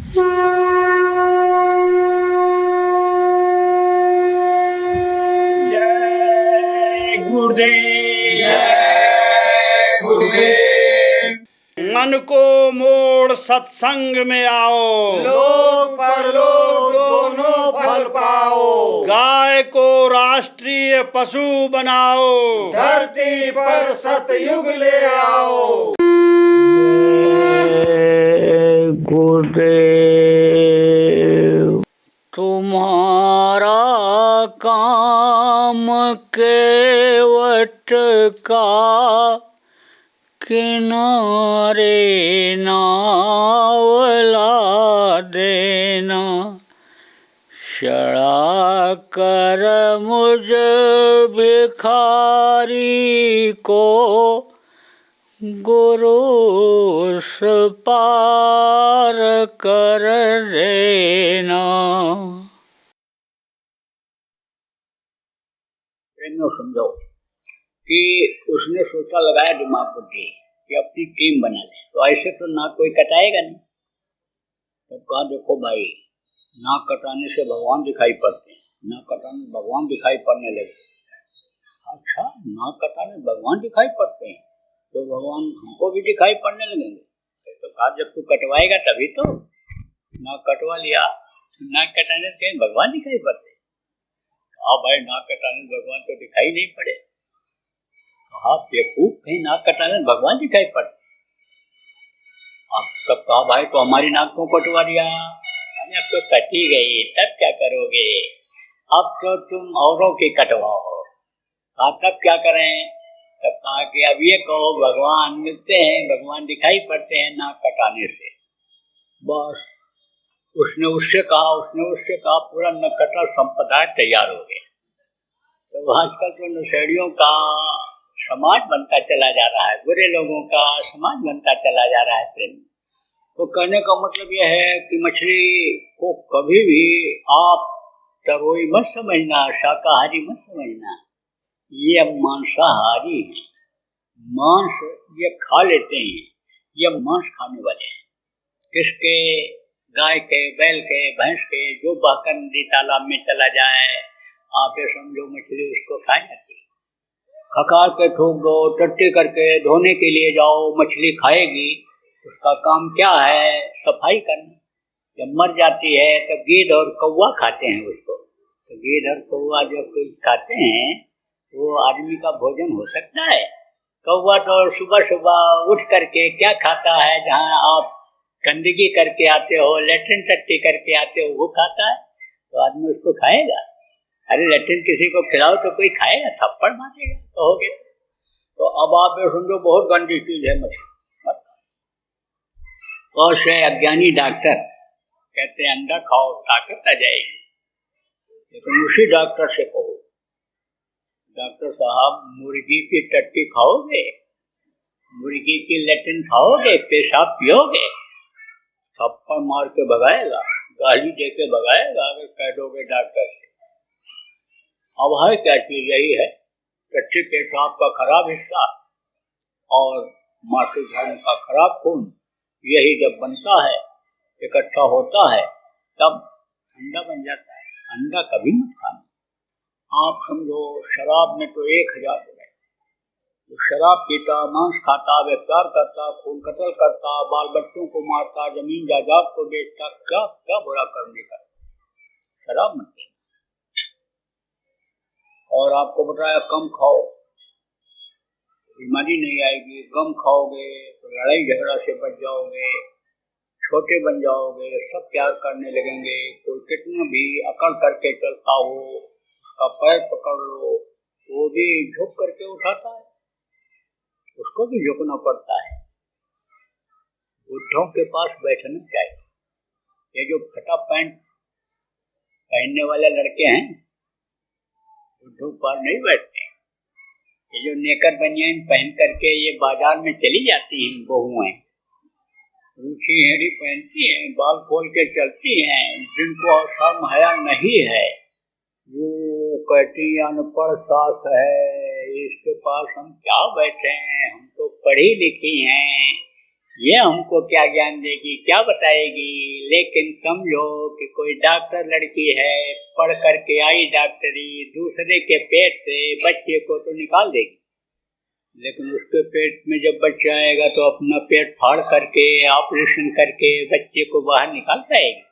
जय गुरुदेव, जय गुरुदेव। मन को मोड़ सत्संग में आओ, लोक परलोक दोनों फल पाओ। गाय को राष्ट्रीय पशु बनाओ, धरती पर सतयुग ले आओ। गुरुदेव। तुम्हारा काम केवट का किनारे नावला देना, चढ़ा कर मुझ भिखारी को गुरु पार कर देना। समझो कि उसने सोचा, लगाया दिमाग बुद्धि कि अपनी टीम बना ले, तो ऐसे तो ना कोई कटाएगा नहीं। तो कहा देखो भाई, नाक कटाने से भगवान दिखाई पड़ते हैं, नाक कटाने भगवान दिखाई पड़ने लगे। अच्छा, नाक कटाने भगवान दिखाई पड़ते हैं तो भगवान हमको भी दिखाई पड़ने लगेंगे। तो कहा जब तू कटवाएगा तभी तो। नाक कटवा लिया, नाक कटाने से भगवान दिखाई पड़ते। कहा भाई नाक कटाने से भगवान तो दिखाई नहीं पड़े। कहा बेवकूफ, कहीं नाक कटाने से भगवान दिखाई पड़ते। अब सब कहा भाई तो हमारी नाक को कटवा दिया, अब तो कटी गई, तब क्या करोगे? अब तो तुम औरों की कटवाओ। कहा तब क्या करें? तब कहा कि अब ये कहो भगवान मिलते हैं, भगवान दिखाई पड़ते हैं नाक कटाने से। बस उसने उससे कहा, पूरा नकटा संप्रदाय तैयार हो गया। तो आजकल तो नशेड़ियों का समाज बनता चला जा रहा है, बुरे लोगों का समाज बनता चला जा रहा है प्रेम। तो कहने का मतलब यह है कि मछली को कभी भी आप तरोई मत समझना, शाकाहारी मत समझना। ये मांसाहारी है, मांस ये खा लेते हैं, ये मांस खाने वाले हैं। किसके? गाय के, बैल के, भैंस के, जो बहकर नदी तालाब में चला जाए आप ये समझो मछली उसको खा जाती है। खकार के ठोक दो, टट्टी करके धोने के लिए जाओ, मछली खाएगी। उसका काम क्या है? सफाई करना। जब मर जाती है तो गीद और कौवा खाते हैं उसको। तो गीद और कौवा जो कुछ खाते हैं वो आदमी का भोजन हो सकता है? कौवा तो सुबह सुबह उठ करके क्या खाता है? जहाँ आप गंदगी करके आते हो, लेट्रिन टट्टी करके आते हो, वो खाता है। तो आदमी उसको खाएगा? अरे लेट्रिन किसी को खिलाओ तो कोई खाएगा? थप्पड़ मारेगा कहोगे। तो अब आप ये समझो बहुत गंदी चीज है मछली। और से अज्ञानी डॉक्टर कहते हैं अंडा खाओ ताकत आ जाएगी। लेकिन उसी डॉक्टर से कहो, डॉक्टर साहब मुर्गी की टट्टी खाओगे, मुर्गी की लेट्रिन खाओगे, पेशाब पियोगे? थप्पड़ मार के भगाएगा, गाली दे के भगाएगा अगर कह दोगे डॉक्टर से। अब है क्या चीज? यही है टट्टी पेशाब का खराब हिस्सा और मासिक धर्म का खराब खून। यही जब बनता है, इकट्ठा होता है, तब अंडा बन जाता है। अंडा कभी मत खाना। आप समझो शराब में तो 1000 हो गए। तो शराब पीता, मांस खाता, व्यभिचार करता, खून कत्ल करता, बाल बच्चों को मारता, जमीन जायदाद को बेचता, क्या क्या बुरा करने का। शराब मत पीना। और आपको बताया कम खाओ, बीमारी नहीं आएगी। कम खाओगे तो लड़ाई झगड़ा से बच जाओगे, छोटे बन जाओगे, सब प्यार करने लगेंगे। कोई कितना भी अकड़ करके चलता हो, उसका पैर पकड़ लो, वो भी झुक करके उठाता है, उसको भी झुकना पड़ता है। बुढ़ों के पास बैठना चाहिए। ये जो फटा पैंट पहनने वाले लड़के हैं, बुढ़ों पर नहीं बैठते। ये जो नेकर बनियान पहन करके ये बाजार में चली जाती हैं बहुएं, ऊंची हेड़ी पहनती हैं, बाल खोल के चलती हैं, जिनको शर्म हया नहीं है, वो कहती अनपढ़ सास है, इसके पास हम क्या बैठे हैं, हम तो पढ़ी लिखी हैं, ये हमको क्या ज्ञान देगी, क्या बताएगी। लेकिन समझो कि कोई डॉक्टर लड़की है, पढ़ करके आई डॉक्टरी, दूसरे के पेट से बच्चे को तो निकाल देगी, लेकिन उसके पेट में जब बच्चा आएगा तो अपना पेट फाड़ करके ऑपरेशन करके बच्चे को बाहर निकाल पाएगी।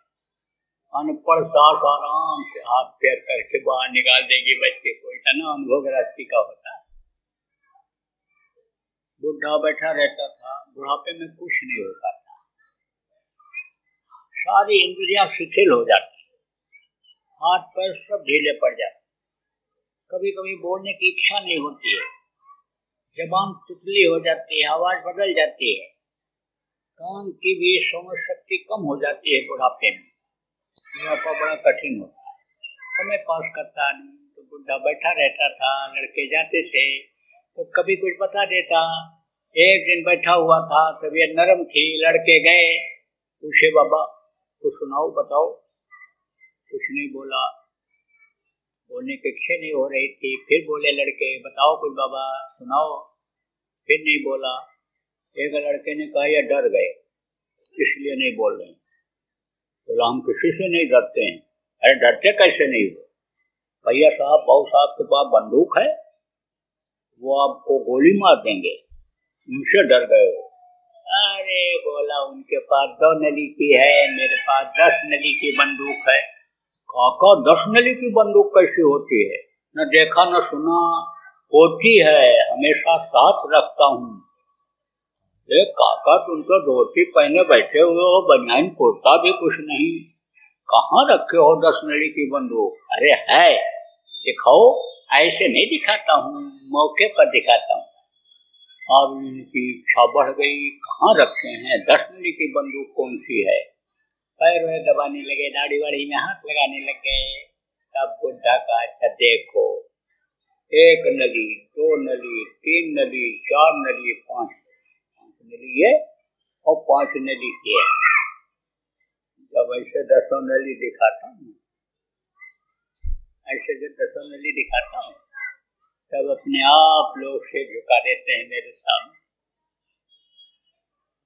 अनपढ़ सास आराम से हाथ पैर करके बाहर निकाल देगी बच्चे को। इतना अनुभव गृहस्थी का होता है। बुढ़ा बैठा रहता था, बुढ़ापे में कुछ नहीं हो पाता, सारी इंद्रियां शिथिल हो जाती, हाथ पैर सब ढीले पड़ जाते, कभी कभी बोलने की इच्छा नहीं होती है, जबान तुतली हो जाती है, आवाज बदल जाती है, कान की भी समझ शक्ति कम हो जाती है। बुढ़ापे में बुढ़ापा बड़ा कठिन होता है, समय पास करता नहीं। तो बुढ़ा बैठा रहता था, लड़के जाते थे तो कभी कुछ बता देता। एक दिन बैठा हुआ था, तबीयत नरम थी, लड़के गए, पूछे बाबा कुछ सुनाओ, बताओ। कुछ नहीं बोला, बोलने की इच्छा नहीं हो रही थी। फिर बोले लड़के, बताओ कुछ बाबा, सुनाओ। फिर नहीं बोला। एक लड़के ने कहा ये डर गए, इसलिए नहीं बोल रहे। बोला हम किसी से नहीं डरते हैं। अरे डरते कैसे नहीं हो? भैया साहब, बाबू साहब के पास बंदूक है, वो आपको गोली मार देंगे, उनसे डर गए हो? अरे बोला उनके पास 2 नली की है, मेरे पास 10 नली की बंदूक है। काका 10 नली की बंदूक कैसी होती है? न देखा न सुना, होती है, हमेशा साथ रखता हूँ। एक काका तुम तो धोती पहने बैठे हुए हो, बनियान कुर्ता भी कुछ नहीं, कहाँ रखे हो 10 नली की बंदूक? अरे है, दिखाओ। ऐसे नहीं दिखाता हूँ, मौके पर दिखाता हूँ। अब इनकी इच्छा बढ़ गई, कहाँ रखे हैं, 10 नली की बंदूक कौन सी है? पैर में दबाने लगे, दाढ़ी वाड़ी में हाथ लगाने लग गए। तब बुढ़ा का अच्छा देखो, 1 नली, 2 नली, 3 नली, 4 नली, 5 नली है और 5 नली की है। जब ऐसे 10 नली दिखाता हूँ, ऐसे जब 10 नली दिखाता हूँ, तब अपने आप लोग से झुका देते हैं मेरे सामने,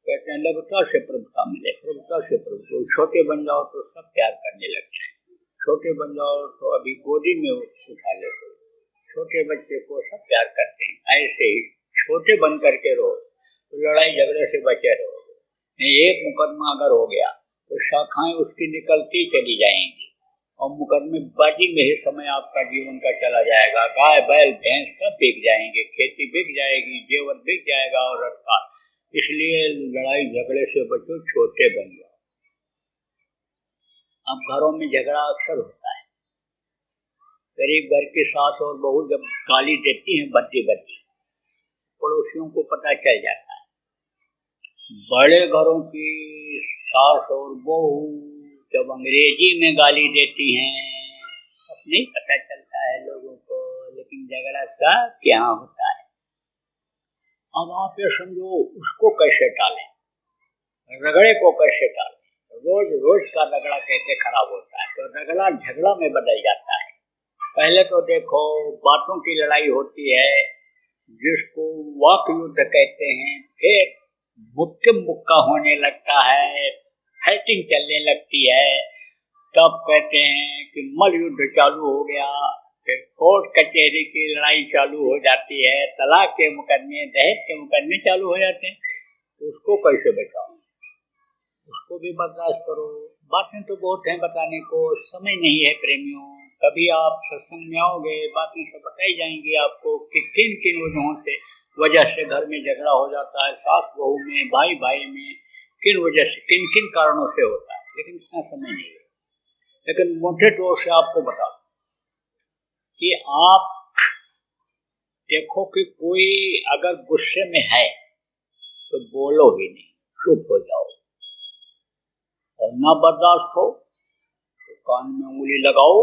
कहते हैं लघुता से प्रभुता मिले, प्रभुता से प्रभुता। छोटे बन जाओ तो सब प्यार करने लगते हैं, छोटे बन जाओ तो अभी गोदी में उठा लेते, छोटे बच्चे को सब प्यार करते हैं। ऐसे ही छोटे बन करके रहो तो लड़ाई झगड़े से बचे रहोगे। एक मुकदमा अगर हो गया तो शाखाएं उसकी निकलती चली जाएंगी और मुकदमेबाजी में ही समय आपका जीवन का चला जाएगा। गाय बैल भैंस सब बिक जाएंगे, खेती बिक जाएगी, जेवर बिक जाएगा और रखा। इसलिए लड़ाई झगड़े से बचो, छोटे बन जाओ। अब घरों में झगड़ा अक्सर होता है, गरीब घर की सास और बहू जब गाली देती हैं भद्दी भद्दी, पड़ोसियों को पता चल जाता है। बड़े घरों की सास और बहू जब अंग्रेजी में गाली देती हैं, अब नहीं पता चलता है लोगों को, लेकिन झगड़ा का क्या होता है। अब आप ये समझो उसको कैसे टालें, रगड़े को कैसे टालें। रोज रोज का रगड़ा कैसे खराब होता है, तो रगड़ा झगड़ा में बदल जाता है। पहले तो देखो बातों की लड़ाई होती है, जिसको वाक युद्ध कहते हैं, फिर मुक्के मुक्का होने लगता है, फाइटिंग चलने लगती है, तब कहते हैं कि मल युद्ध चालू हो गया, फिर कोर्ट कचहरी की लड़ाई चालू हो जाती है, तलाक के मुकदमे, दहेज के मुकदमे चालू हो जाते हैं। तो उसको कैसे बचाओ, उसको भी बर्दाश्त करो। बातें तो बहुत हैं बताने को, समय नहीं है प्रेमियों। कभी आप सत्संग में आओगे, बातें तो बताई जाएंगी आपको कि किन किन वजह से घर में झगड़ा हो जाता है, सास बहू में, भाई भाई में, किन वजह से, किन किन कारणों से होता है। लेकिन इतना समय नहीं है। लेकिन मोटे तौर से आपको बता कि आप देखो कि कोई अगर गुस्से में है तो बोलो ही नहीं, चुप हो जाओ। और ना बर्दाश्त हो तो कान में उंगली लगाओ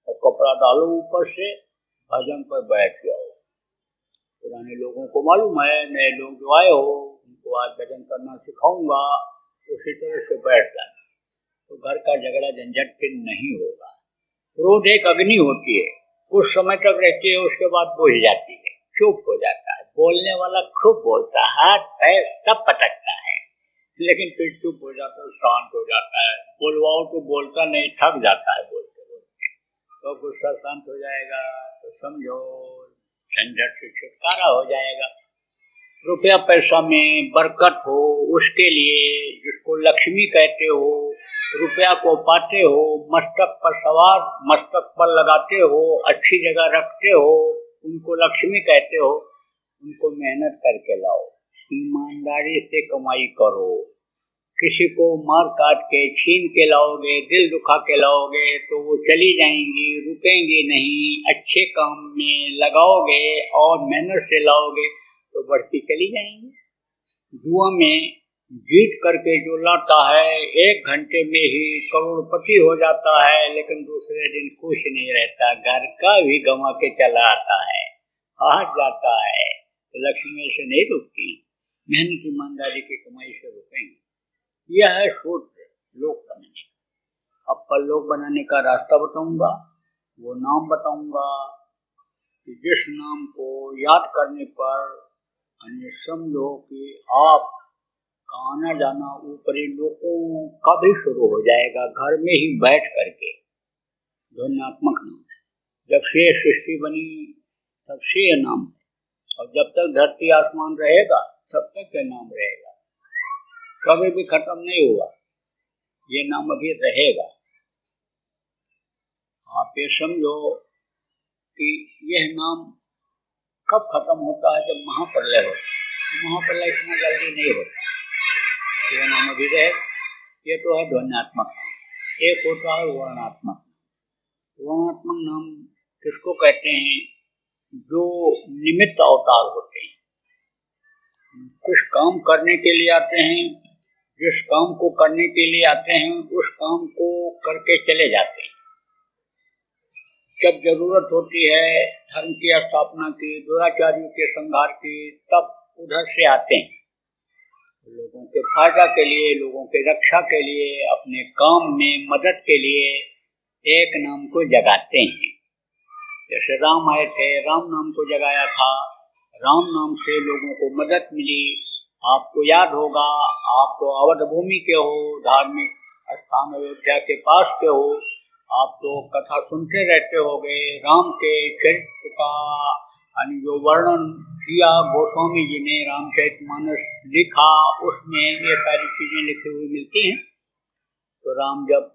और कपड़ा डालो ऊपर से, भजन पर बैठ जाओ। पुराने लोगों को मालूम है, नए लोग जो आए हो उनको आज भजन करना सिखाऊंगा, उसी तरह से बैठ जाना, तो घर का झगड़ा झंझट फिर नहीं होगा। क्रोध एक अग्नि होती है, कुछ समय तक रहती है, उसके बाद बुझ जाती है, चुप हो जाता है, बोलने वाला खूब बोलता है, हाथ पैर सब पटकता है, लेकिन फिर चुप हो जाता है, शांत हो जाता है। बोलवाओ तो बोलता नहीं, थक जाता है बोलते बोलते। तो गुस्सा शांत हो जाएगा तो समझो झंझट से छुटकारा हो जाएगा। रुपया पैसा में बरकत हो, उसके लिए जिसको लक्ष्मी कहते हो, रुपया को पाते हो, मस्तक पर सवार, मस्तक पर लगाते हो, अच्छी जगह रखते हो, उनको लक्ष्मी कहते हो। उनको मेहनत करके लाओ, ईमानदारी से कमाई करो। किसी को मार काट के छीन के लाओगे, दिल दुखा के लाओगे तो वो चली जाएंगी, रुकेंगी नहीं। अच्छे काम में लगाओगे और मेहनत से लाओगे तो बढ़ती चली जाएंगी। जुआ में जीत करके जो लाता है 1 घंटे में ही करोड़पति हो जाता है, लेकिन दूसरे दिन खुश नहीं रहता, घर का भी गंवा के चला आता है, हार जाता है। तो लक्ष्मी से नहीं रुकती, मेहनत ईमानदारी की कमाई से रुकेंगे। यह है सूत्र लोक बनाने का। अब पर लोक बनाने का रास्ता बताऊंगा, वो नाम बताऊंगा कि जिस नाम को याद करने पर अन्य समझो कि आप आना जाना ऊपरी लोगों का भी शुरू हो जाएगा, घर में ही बैठ करके। ध्वन्यात्मक नाम है। जब से सृष्टि बनी तब से यह नाम है, और जब तक धरती आसमान रहेगा तब तक यह नाम रहेगा, कभी भी खत्म नहीं हुआ। ये नाम अभी रहेगा। आप ये समझो कि यह नाम कब खत्म होता है, जब महाप्रलय होता है। महाप्रलय इतना जल्दी नहीं होता, यह नाम अभी रहेगा। ये तो है ध्वन्यात्मक। एक होता है वर्णात्मक। वर्णात्मक नाम किसको कहते हैं? जो निमित्त अवतार होते हैं, कुछ काम करने के लिए आते हैं, जिस काम को करने के लिए आते हैं उस काम को करके चले जाते हैं। जब जरूरत होती है धर्म की स्थापना की, दुराचारियों के संहार की, तब उधर से आते हैं लोगों के फायदा के लिए, लोगों के रक्षा के लिए, अपने काम में मदद के लिए एक नाम को जगाते हैं। जैसे राम आए थे, राम नाम को जगाया था, राम नाम से लोगों को मदद मिली। आपको याद होगा, आप तो अवध भूमि के हो, धार्मिक स्थान अयोध्या के पास के हो, आप तो कथा सुनते रहते होगे। राम के चरित्र का जो वर्णन किया गोस्वामी जी ने, रामचरितमानस लिखा, उसमें ये सारी चीजें लिखी हुई मिलती हैं। तो राम जब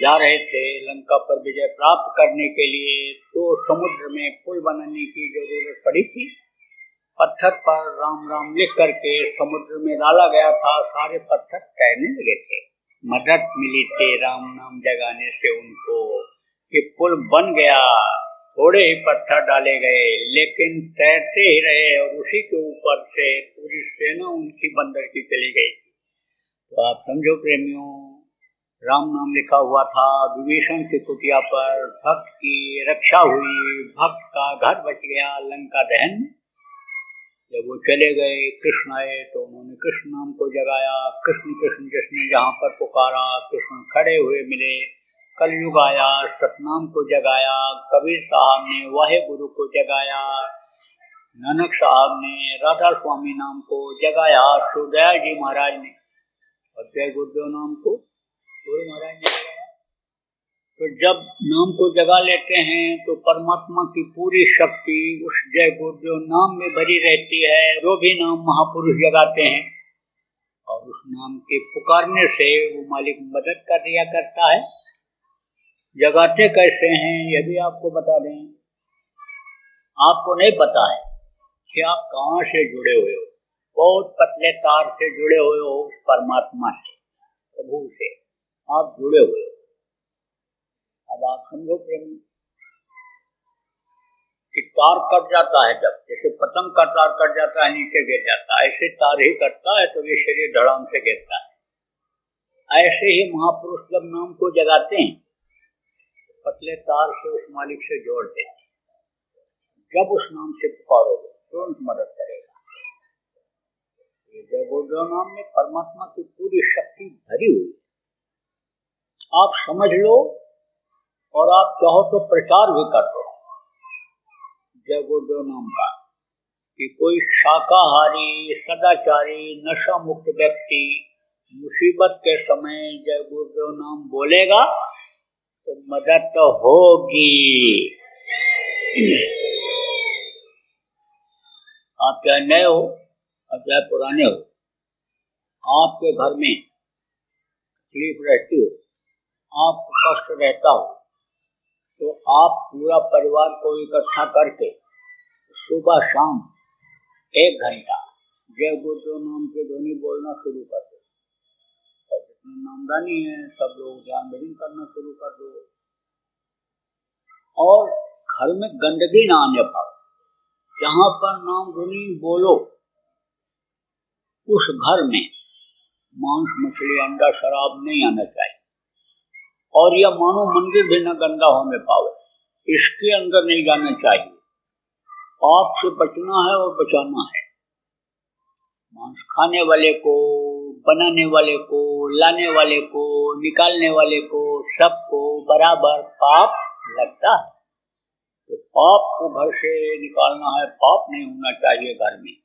जा रहे थे लंका पर विजय प्राप्त करने के लिए, तो समुद्र में पुल बनाने की जरूरत पड़ी थी। पत्थर पर राम राम लिख करके समुद्र में डाला गया था, सारे पत्थर तैरने लगे थे। मदद मिली थी राम नाम जगाने से उनको, कि पुल बन गया। थोड़े ही पत्थर डाले गए लेकिन तैरते ही रहे, और उसी के ऊपर से पूरी सेना उनकी बंदर की चली गई। तो आप समझो प्रेमियों, राम नाम लिखा हुआ था विभीषण की कुटिया पर, भक्त की रक्षा हुई, भक्त का घर बच गया लंका दहन। जब वो चले गए, कृष्ण आए तो उन्होंने कृष्ण नाम को जगाया। कृष्ण कृष्ण जिसने जहाँ पर पुकारा, कृष्ण खड़े हुए मिले। कलयुग आया, सतनाम को जगाया। कबीर साहब ने वाहे गुरु को जगाया। नानक साहब ने राधा स्वामी नाम को जगाया। सुदयाल जी महाराज ने, और जय गुरुदेव नाम को गुरु महाराज ने जगाया। तो जब नाम को जगा लेते हैं तो परमात्मा की पूरी शक्ति उस जय गुरुदेव नाम में भरी रहती है। वो भी नाम महापुरुष जगाते हैं, और उस नाम के पुकारने से वो मालिक मदद कर दिया करता है। जगाते कैसे हैं ये भी आपको बता दें। आपको नहीं पता है कि आप कहाँ से जुड़े हुए हो। बहुत पतले तार से जुड़े हुए हो परमात्मा से, प्रभु से आप जुड़े हुए हो। अब आप समझो प्रेमी कि तार कट जाता है, जब जैसे पतंग का तार कट जाता है नीचे गिर जाता है, ऐसे तार ही कटता है तो ये शरीर धड़ाम से गिरता है। ऐसे ही महापुरुष जब नाम को जगाते हैं पतले तार से उस मालिक से जोड़ देते हैं। जब उस नाम से पुकारोगे तुरंत मदद करेगा। ये जय गुरुदेव नाम में परमात्मा की पूरी शक्ति भरी हुई है। आप समझ लो, और आप चाहो तो प्रचार भी कर दो जय गुरुदेव नाम का। कि कोई शाकाहारी सदाचारी नशा मुक्त व्यक्ति मुसीबत के समय जय गुरुदेव नाम बोलेगा तो मदद तो होगी। आप चाहे नए हो और चाहे पुराने हो, आपके घर में तकलीफ रहती हो, आपको कष्ट रहता हो, तो आप पूरा परिवार को इकट्ठा करके सुबह शाम 1 घंटा जय गुरुदेव नाम के ध्वनि बोलना शुरू कर दो। और जितने नामदानी है सब लोग ध्यान भजन करना शुरू कर दो। और घर में गंदगी ना आने पाओ। जहाँ पर नाम ध्वनि बोलो उस घर में मांस मछली अंडा शराब नहीं आना चाहिए। और यह मानो मंदिर भी न गंदा होने पावे, इसके अंदर नहीं जाना चाहिए। पाप से बचना है और बचाना है। मांस खाने वाले को, बनाने वाले को, लाने वाले को, निकालने वाले को, सबको बराबर पाप लगता है। तो पाप को घर से निकालना है, पाप नहीं होना चाहिए घर में।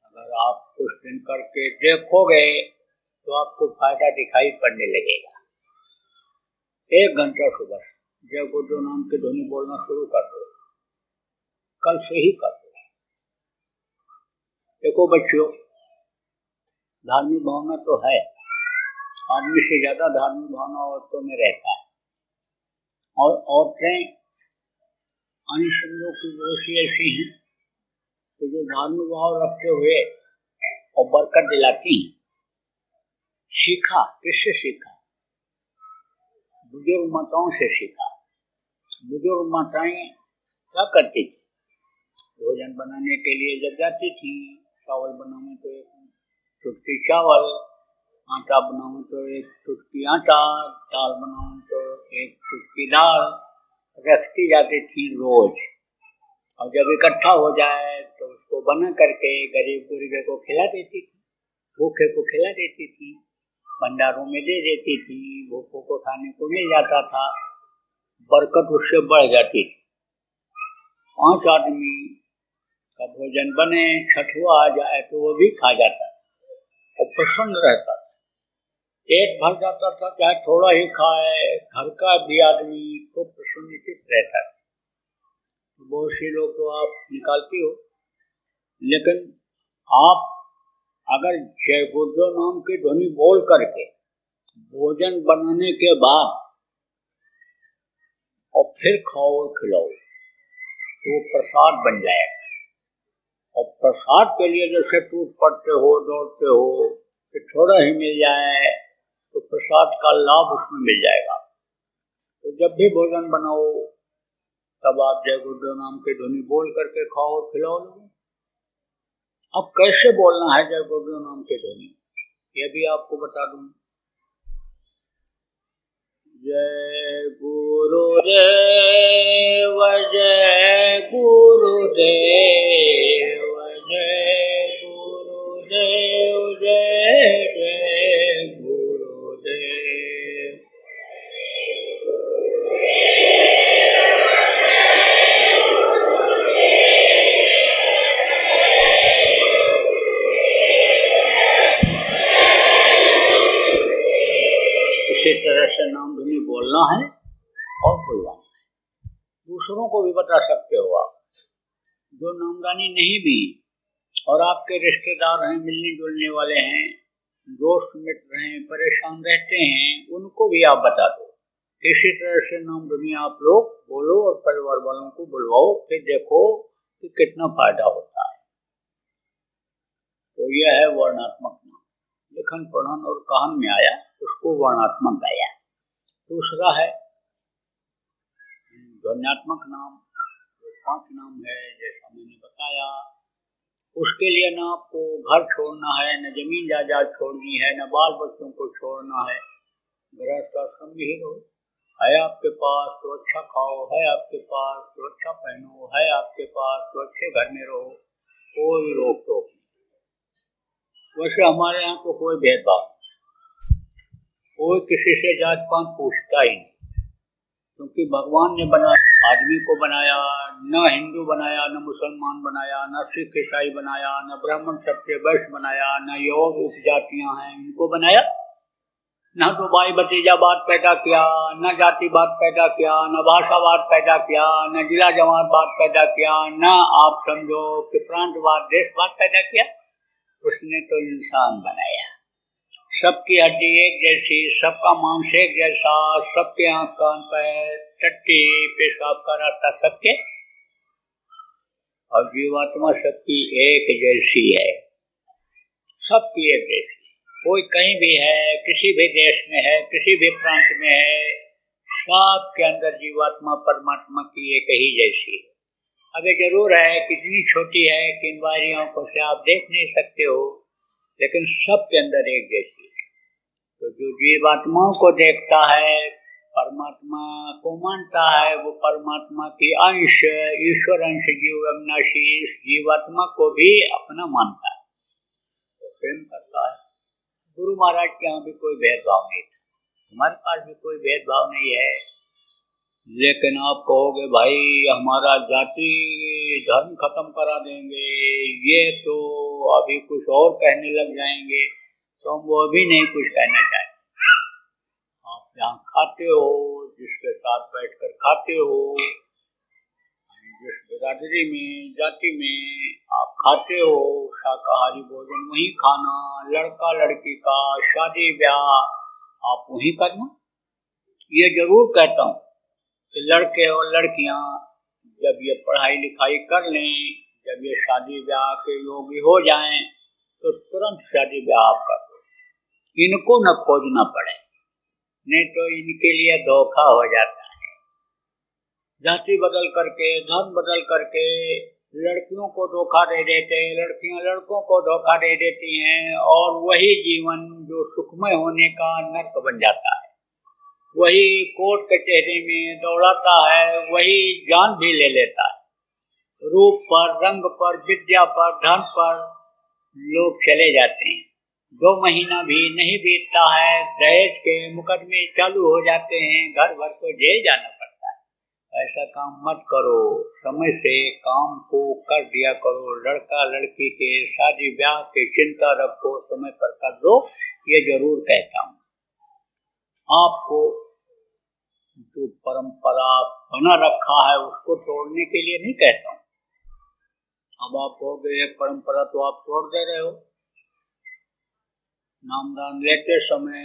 अगर आप कुछ दिन करके देखोगे तो आपको फायदा दिखाई पड़ने लगेगा। 1 घंटा सुबह जय गुरुदेव नाम के ध्वनि बोलना शुरू कर दो, कल से ही कर दो। देखो बच्चों, धार्मिक भावना तो है, आदमी से ज्यादा धार्मिक भावना औरतों में रहता है। और औरतें अनिसंजों की बहुत सी ऐसी हैं तो जो धार्मिक भाव रखते हुए और बरकत दिलाती हैं। सीखा किससे सीखा? बुजुर्ग माताओं से सीखा। बुजुर्ग माताएं क्या करती थी? भोजन बनाने के लिए जब जाती थी, चावल बनाऊं तो 1 चुटकी चावल, आटा बनाऊं तो 1 चुटकी आटा, दाल बनाऊं तो 1 चुटकी दाल रखती जाती थी रोज। और जब इकट्ठा हो जाए तो उसको बना करके गरीब गुरबे को खिला देती थी, भूखे को खिला देती थी, भंडारों में दे देती थी। भूखों को खाने को मिल जाता था, बरकत उससे बढ़ जाती थी। 5 आदमी का भोजन बने, छठवा आ जाए तो वो भी खा जाता था और प्रसन्न रहता था, पेट भर जाता था। चाहे थोड़ा ही खाए, घर का भी आदमी तो प्रसन्नचित रहता था। बहुत सी लोग तो आप निकालती हो, लेकिन आप अगर जय गुरुदेव नाम की ध्वनि बोल करके भोजन बनाने के बाद और फिर खाओ और खिलाओ तो प्रसाद बन जाएगा। और प्रसाद के लिए जैसे टूट पड़ते हो, दौड़ते हो कि थोड़ा ही मिल जाए, तो प्रसाद का लाभ उसमें मिल जाएगा। तो जब भी भोजन बनाओ तब आप जय गुरुदेव नाम की ध्वनि बोल करके खाओ और खिलाओ लोगों। अब कैसे बोलना है जय गुरुदेव नाम की ध्वनि, ये भी आपको बता दूं। जय गुरुदेव, जय गुरुदेव, जय गुरुदेव, जय जय गुरुदेव। इसी तरह से नाम ध्वनि बोलना है और बुलवाना है। दूसरों को भी बता सकते हो आप, जो नामदानी नहीं भी और आपके रिश्तेदार हैं, मिलने जुलने वाले हैं, दोस्त मित्र हैं, परेशान रहते हैं, उनको भी आप बता दो। इसी तरह से नाम ध्वनि आप लोग बोलो और परिवार वालों को बुलवाओ, फिर देखो कि कितना फायदा होता है। तो यह है वर्णात्मक नाम। लिखन पढ़न और कहन में आया, उसको वर्णात्मक गाया। दूसरा है ध्वन्यात्मक नाम, 5 नाम है जैसा मैंने बताया। उसके लिए न आपको घर छोड़ना है, न जमीन जायदाद छोड़नी है, न बाल बच्चों को छोड़ना है। गृहस्थ आश्रम भी रहो, है आपके पास तो अच्छा खाओ, है आपके पास तो अच्छा पहनो, है आपके पास तो अच्छे घर में रहो, कोई रोक टोक नहीं। वैसे हमारे यहाँ तो कोई भेदभाव, कोई किसी से जात पात पूछता ही नहीं, क्योंकि भगवान ने बनाया आदमी को बनाया, न हिंदू बनाया, न मुसलमान बनाया, न सिख ईसाई बनाया, न ब्राह्मण क्षत्रिय वैश्य बनाया, न ये और उपजातियां हैं इनको बनाया। न तो भाई भतीजावाद पैदा किया, न जातिवाद पैदा किया, न भाषावाद पैदा किया, न जिला जमातवाद पैदा किया, न आप समझो कि प्रांतवाद देशवाद पैदा किया। उसने तो इंसान बनाया, सबकी हड्डी एक जैसी, सबका मांस एक जैसा, सबके आंख कान पैर टट्टी पेशाब का रास्ता सबके, और जीवात्मा सबकी एक जैसी है, सबकी एक जैसी। कोई कहीं भी है, किसी भी देश में है, किसी भी प्रांत में है, सबके अंदर जीवात्मा परमात्मा की एक ही जैसी है। अब ये जरूर है कितनी छोटी है कि इन बाहरी आंखों से आप देख नहीं सकते हो, लेकिन सबके अंदर एक जैसी है। तो जो जीवात्माओं को देखता है, परमात्मा को मानता है, वो परमात्मा की अंश, ईश्वर अंश जीव अविनाशी इस जीवात्मा को भी अपना मानता है, तो प्रेम करता है। गुरु महाराज के यहाँ भी कोई भेदभाव नहीं था, हमारे पास भी कोई भेदभाव नहीं है। लेकिन आप कहोगे भाई हमारा जाति धर्म खत्म करा देंगे, ये तो अभी कुछ और कहने लग जाएंगे, तो हम वो भी नहीं कुछ कहना चाहते। आप जहाँ खाते हो, जिसके साथ बैठकर खाते हो, जिस बिरादरी में जाति में आप खाते हो, शाकाहारी भोजन वही खाना, लड़का लड़की का शादी ब्याह आप वही करना। ये जरूर कहता हूँ कि लड़के और लड़कियां जब ये पढ़ाई लिखाई कर लें, जब ये शादी ब्याह के योग्य हो जाएं, तो तुरंत शादी ब्याह आप कर दो, इनको न खोजना पड़े, नहीं तो इनके लिए धोखा हो जाता है। जाति बदल करके, धर्म बदल करके लड़कियों को धोखा दे देते हैं, लड़कियां लड़कों को धोखा दे देती हैं, और वही जीवन जो सुखमय होने का नर्क बन जाता है, वही कोर्ट कचहरी में दौड़ाता है, वही जान भी ले लेता है। रूप पर, रंग पर, विद्या पर, धन पर लोग चले जाते हैं, 2 महीना भी नहीं बीतता है, दहेज के मुकदमे चालू हो जाते हैं, घर भर को जेल जाना पड़ता है। ऐसा काम मत करो, समय से काम को कर दिया करो। लड़का लड़की के शादी ब्याह की चिंता रखो, समय पर कर दो, ये जरूर कहता हूँ। आपको जो परंपरा बना रखा है उसको तोड़ने के लिए नहीं कहता हूँ। अब आप कहोगे एक परंपरा तो आप तोड़ दे रहे हो, नामदान लेते समय,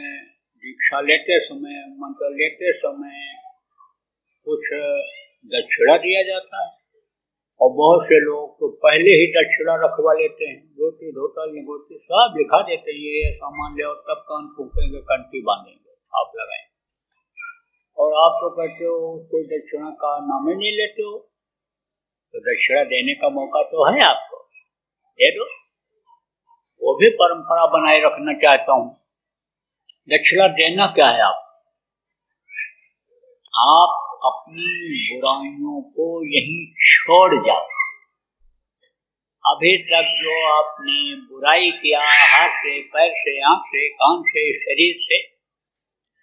दीक्षा लेते समय, मंत्र लेते समय कुछ दक्षिणा दिया जाता है, और बहुत से लोग तो पहले ही दक्षिणा रखवा लेते हैं, रोटी धोतल निगोटी सब लिखा देते हैं, ये सामान ले और तब कान फूकेंगे, कंठी बांधेंगे, आप लगाएंगे, और आप तो कहते हो कोई दक्षिणा का नाम ही नहीं लेते हो। तो दक्षिणा देने का मौका तो है, आपको दे दो, वो भी परंपरा बनाए रखना चाहता हूँ। दक्षिणा देना क्या है, आप अपनी बुराइयों को यहीं छोड़ जाओ। अभी तक जो आपने बुराई किया, हाथ से, पैर से, आंख से, कान से, शरीर से,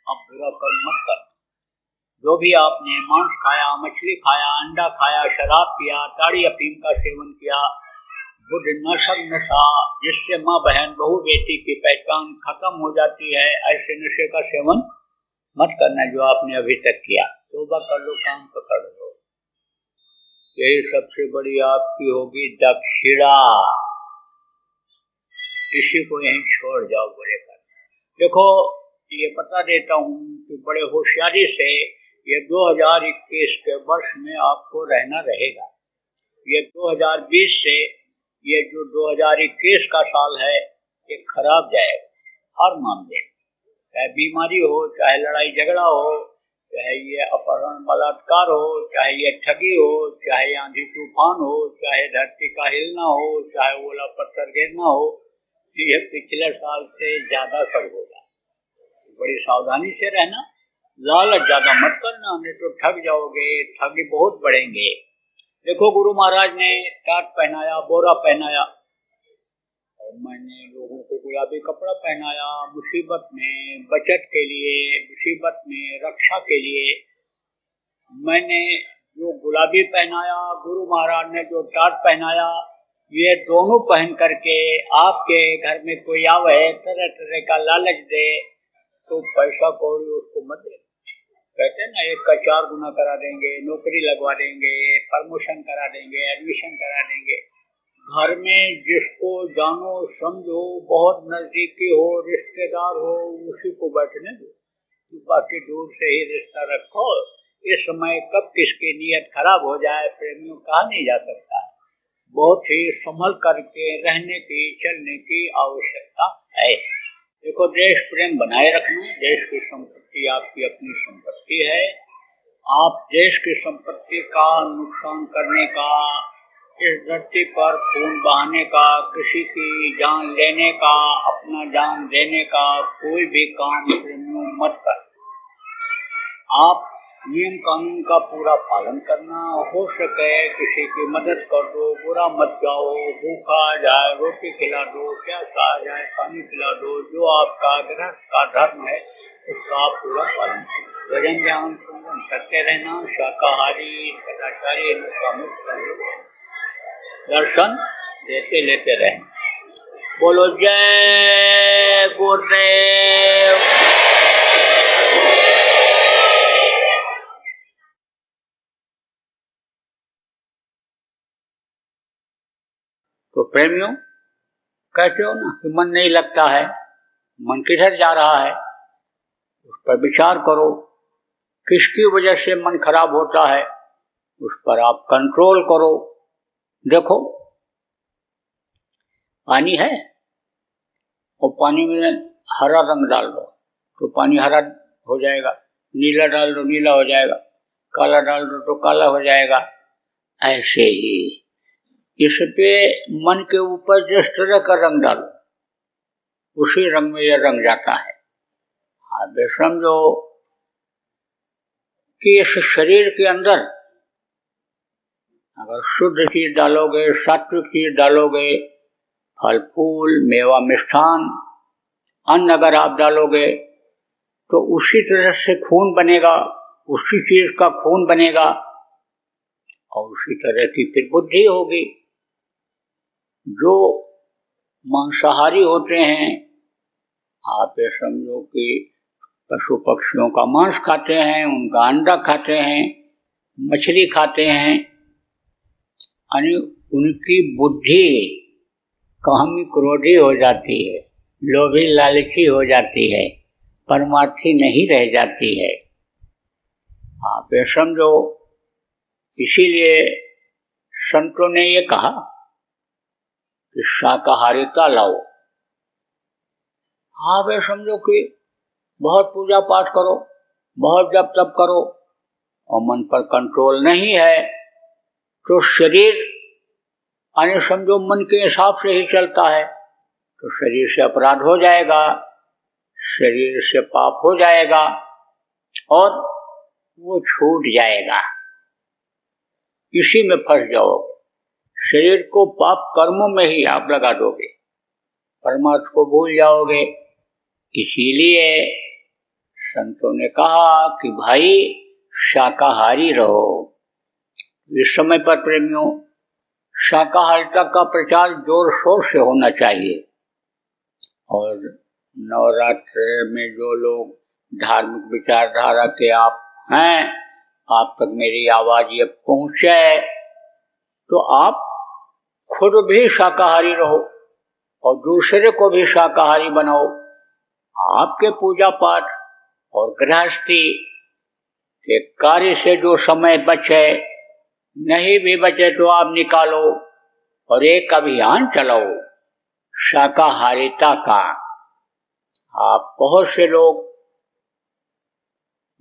अब बुरा कर्म मत करना। जो भी आपने मांस खाया, मछली खाया, अंडा खाया, शराब पिया, ताड़ी अफीम का सेवन किया, बुध नशा नशा जिससे माँ बहन बहू बेटी की पहचान खत्म हो जाती है, ऐसे नशे का सेवन मत करना जो आपने अभी तक किया। तौबा कर लो, काम पकड़ लो, यही सबसे बड़ी आपकी होगी दक्षिणा। किसी को यहीं छोड़ जाओ बुरे कर। देखो ये बता देता हूँ कि बड़े होशियारी से ये 2021 के वर्ष में आपको रहना रहेगा। ये 2020 से ये जो 2021 का साल है ये खराब जाएगा हर मामले, चाहे बीमारी हो, चाहे लड़ाई झगड़ा हो, चाहे ये अपहरण बलात्कार हो, चाहे ये ठगी हो, चाहे आंधी तूफान हो, चाहे धरती का हिलना हो, चाहे ओला पत्थर गिरना हो, ये पिछले साल से ज्यादा सब होगा। बड़ी सावधानी से रहना, लालच ज्यादा मत करना, नहीं तो ठग जाओगे, ठगी बहुत बढ़ेंगे। देखो गुरु महाराज ने टाट पहनाया, बोरा पहनाया, और मैंने लोगों को गुलाबी कपड़ा पहनाया, मुसीबत में बचत के लिए, मुसीबत में रक्षा के लिए। मैंने जो गुलाबी पहनाया, गुरु महाराज ने जो टाट पहनाया, ये दोनों पहन करके आपके घर में कोई आवे, तरह तरह का लालच दे, तो पैसा कौड़ी उसको मत दे। कहते हैं ना, एक का 4 गुना करा देंगे, नौकरी लगवा देंगे, प्रमोशन करा देंगे, एडमिशन करा देंगे। घर में जिसको जानो समझो, बहुत नजदीकी हो, रिश्तेदार हो, उसी को बैठने दो, बाकी दूर से ही रिश्ता रखो। इस समय कब किसकी नीयत खराब हो जाए प्रेमियों कहा नहीं जा सकता है। बहुत ही संभल करके रहने की, चलने की आवश्यकता है। देखो, देश प्रेम बनाए रखना, देश की संपत्ति आपकी अपनी संपत्ति है। आप देश की संपत्ति का नुकसान करने का, इस धरती पर खून बहाने का, किसी की जान लेने का, अपना जान देने का कोई भी काम प्रेमियों मत कर। आप नियम कानून का पूरा पालन करना, हो सके किसी की मदद कर दो, बुरा मत जाओ, भूखा आ जाए रोटी खिला दो, प्यासा आ जाए पानी पिला दो, जो आपका गृहस्थ का धर्म है उसका आप पूरा पालन करो। भजन ध्यान सुमरन करते रहना, शाकाहारी सदाचारी दर्शन देते लेते रहना। बोलो जय गुरुदेव। तो प्रेमियों, कहते हो ना कि मन नहीं लगता है, मन किधर जा रहा है, उस पर विचार करो। किसकी वजह से मन खराब होता है, उस पर आप कंट्रोल करो। देखो, पानी है और पानी में हरा रंग डाल दो तो पानी हरा हो जाएगा, नीला डाल दो नीला हो जाएगा, काला डाल दो तो काला हो जाएगा। ऐसे ही इस पे मन के ऊपर जिस तरह का रंग डालो, उसी रंग में यह रंग जाता है। आप समझो कि इस शरीर के अंदर अगर शुद्ध चीज डालोगे, सात्विक चीज डालोगे, फल फूल मेवा मिष्ठान अन्न अगर आप डालोगे, तो उसी तरह से खून बनेगा, उसी चीज का खून बनेगा और उसी तरह की फिर बुद्धि होगी। जो मांसाहारी होते हैं, आप ये समझो कि पशु पक्षियों का मांस खाते हैं, उनका अंडा खाते हैं, मछली खाते हैं, यानी उनकी बुद्धि कामी क्रोधी हो जाती है, लोभी लालची हो जाती है, परमार्थी नहीं रह जाती है। आप ये समझो, इसीलिए संतों ने ये कहा कि शाकाहारिता लाओ। आप ये समझो कि बहुत पूजा पाठ करो, बहुत जप तप करो और मन पर कंट्रोल नहीं है, तो शरीर यानी समझो मन के हिसाब से ही चलता है, तो शरीर से अपराध हो जाएगा, शरीर से पाप हो जाएगा और वो छूट जाएगा। इसी में फंस जाओगे। शरीर को पाप कर्मों में ही आप लगा दोगे, परमात्मा को भूल जाओगे। इसीलिए संतों ने कहा कि भाई शाकाहारी रहो। इस समय पर प्रेमियों, शाकाहारिता का प्रचार जोर शोर से होना चाहिए। और नवरात्र में जो लोग धार्मिक विचारधारा के आप हैं, आप तक मेरी आवाज ये पहुंचे, तो आप खुद भी शाकाहारी रहो और दूसरे को भी शाकाहारी बनाओ। आपके पूजा पाठ और गृहस्थी के कार्य से जो समय बचे, नहीं भी बचे तो आप निकालो और एक अभियान चलाओ शाकाहारिता का। आप बहुत से लोग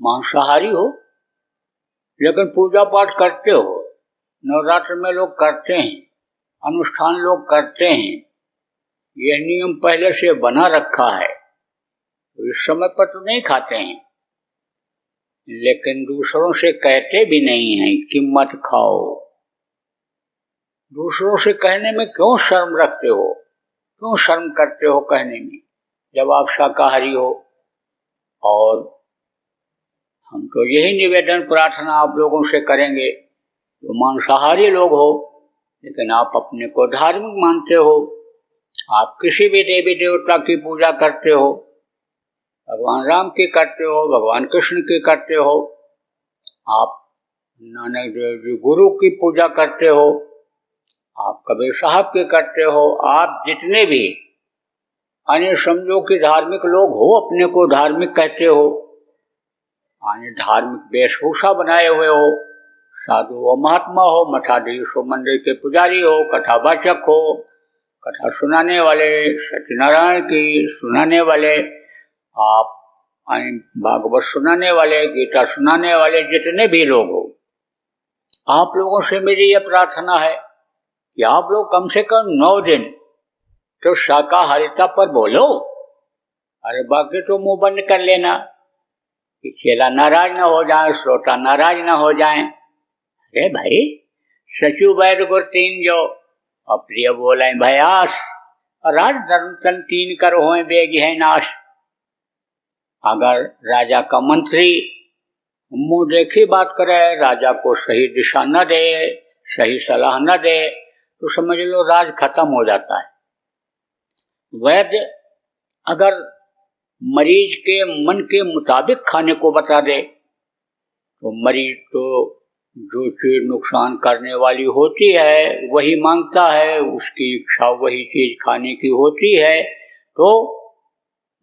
मांसाहारी हो लेकिन पूजा पाठ करते हो, नवरात्र में लोग करते हैं, अनुष्ठान लोग करते हैं, यह नियम पहले से बना रखा है, तो इस समय पर तो नहीं खाते हैं, लेकिन दूसरों से कहते भी नहीं हैं कि मत खाओ। दूसरों से कहने में क्यों शर्म रखते हो, क्यों शर्म करते हो कहने में, जब आप शाकाहारी हो। और हम तो यही निवेदन प्रार्थना आप लोगों से करेंगे जो मांसाहारी लोग हो, लेकिन आप अपने को धार्मिक मानते हो, आप किसी भी देवी देवता की पूजा करते हो, भगवान राम की करते हो, भगवान कृष्ण की करते हो, आप नानक देव जी गुरु की पूजा करते हो, आप कबीर साहब की करते हो, आप जितने भी अन्य समझो कि धार्मिक लोग हो, अपने को धार्मिक कहते हो, अन्य धार्मिक वेशभूषा बनाए हुए हो, साधु हो, महात्मा हो, मठाधीश हो, मंदिर के पुजारी हो, कथावाचक हो, कथा सुनाने वाले, सत्यनारायण की सुनाने वाले, आप भागवत सुनाने वाले, गीता सुनाने वाले, जितने भी लोग हो, आप लोगों से मेरी यह प्रार्थना है कि आप लोग कम से कम 9 दिन तो शाकाहारिता पर बोलो। अरे बाकी तो मुंह बंद कर लेना कि चेला नाराज ना हो जाए, श्रोता नाराज ना हो जाए। अरे भाई, सचु बैद को 3 जो अप्रिय बोले भयास, राज धर्म तन 3 कर होए बेग है नाश। अगर राजा का मंत्री मुंह देखी बात करे, राजा को सही दिशा न दे, सही सलाह न दे, तो समझ लो राज खत्म हो जाता है। वैद्य अगर मरीज के मन के मुताबिक खाने को बता दे, तो मरीज तो जो चीज नुकसान करने वाली होती है वही मांगता है, उसकी इच्छा वही चीज खाने की होती है, तो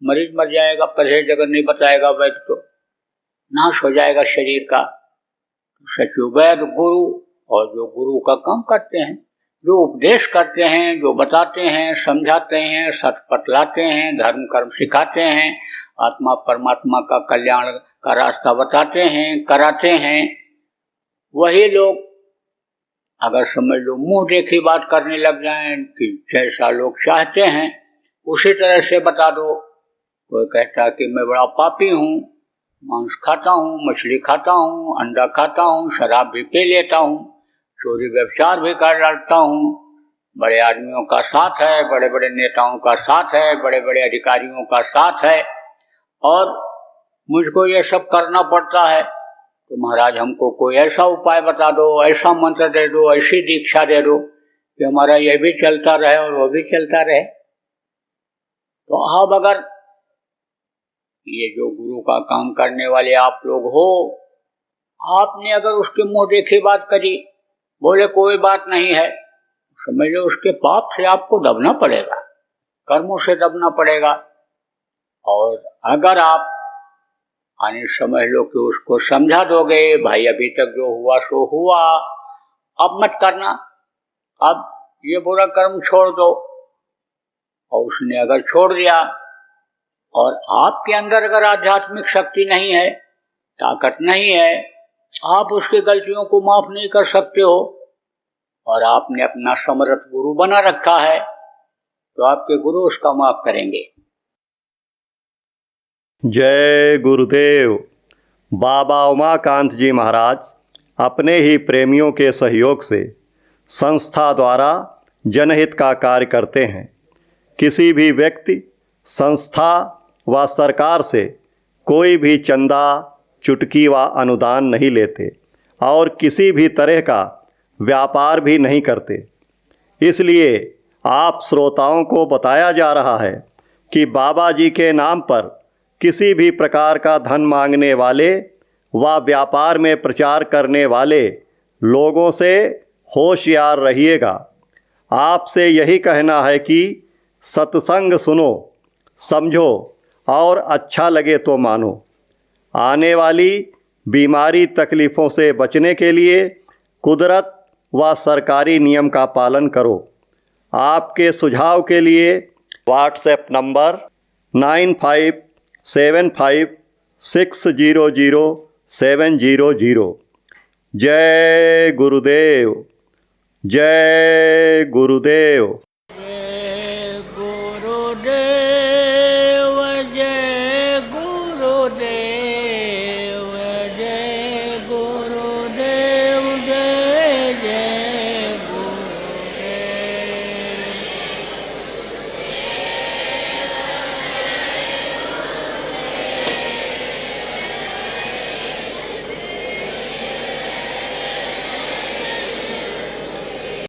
मरीज मर जाएगा। परहेज अगर नहीं बताएगा वैद्य तो नाश हो जाएगा शरीर का। सचु वैद्य गुरु, और जो गुरु का काम करते हैं, जो उपदेश करते हैं, जो बताते हैं, समझाते हैं, सच पतलाते हैं, धर्म कर्म सिखाते हैं, आत्मा परमात्मा का कल्याण का रास्ता बताते हैं, कराते हैं, वही लोग अगर समझ लो मुंह देखी बात करने लग जाएं कि जैसा लोग चाहते हैं उसी तरह से बता दो। कोई कहता है कि मैं बड़ा पापी हूँ, मांस खाता हूँ, मछली खाता हूँ, अंडा खाता हूँ, शराब भी पी लेता हूँ, चोरी व्यभिचार भी कर डालता हूँ, बड़े आदमियों का साथ है, बड़े बड़े नेताओं का साथ है, बड़े बड़े अधिकारियों का साथ है, और मुझको ये सब करना पड़ता है, तो महाराज हमको कोई ऐसा उपाय बता दो, ऐसा मंत्र दे दो, ऐसी दीक्षा दे दो कि हमारा ये भी चलता रहे और वो भी चलता रहे। तो अब अगर ये जो गुरु का काम करने वाले आप लोग हो, आपने अगर उसके मुंह देखी बात करी, बोले कोई बात नहीं है, समझ लो उसके पाप से आपको दबना पड़ेगा, कर्मों से दबना पड़ेगा। और अगर आप आने समझ लो कि उसको समझा दोगे, भाई अभी तक जो हुआ सो हुआ, अब मत करना, अब ये बुरा कर्म छोड़ दो, और उसने अगर छोड़ दिया, और आपके अंदर अगर आध्यात्मिक शक्ति नहीं है, ताकत नहीं है, आप उसकी गलतियों को माफ नहीं कर सकते हो, और आपने अपना समर्थ गुरु बना रखा है, तो आपके गुरु उसका माफ करेंगे। जय गुरुदेव। बाबा उमाकांत जी महाराज अपने ही प्रेमियों के सहयोग से संस्था द्वारा जनहित का कार्य करते हैं। किसी भी व्यक्ति, संस्था व सरकार से कोई भी चंदा, चुटकी व अनुदान नहीं लेते और किसी भी तरह का व्यापार भी नहीं करते। इसलिए आप श्रोताओं को बताया जा रहा है कि बाबा जी के नाम पर किसी भी प्रकार का धन मांगने वाले व व्यापार में प्रचार करने वाले लोगों से होशियार रहिएगा। आपसे यही कहना है कि सत्संग सुनो, समझो और अच्छा लगे तो मानो। आने वाली बीमारी तकलीफ़ों से बचने के लिए कुदरत व सरकारी नियम का पालन करो। आपके सुझाव के लिए व्हाट्सएप नंबर 9575600700। जय गुरुदेव, जय गुरुदेव। जय गुरुदेव।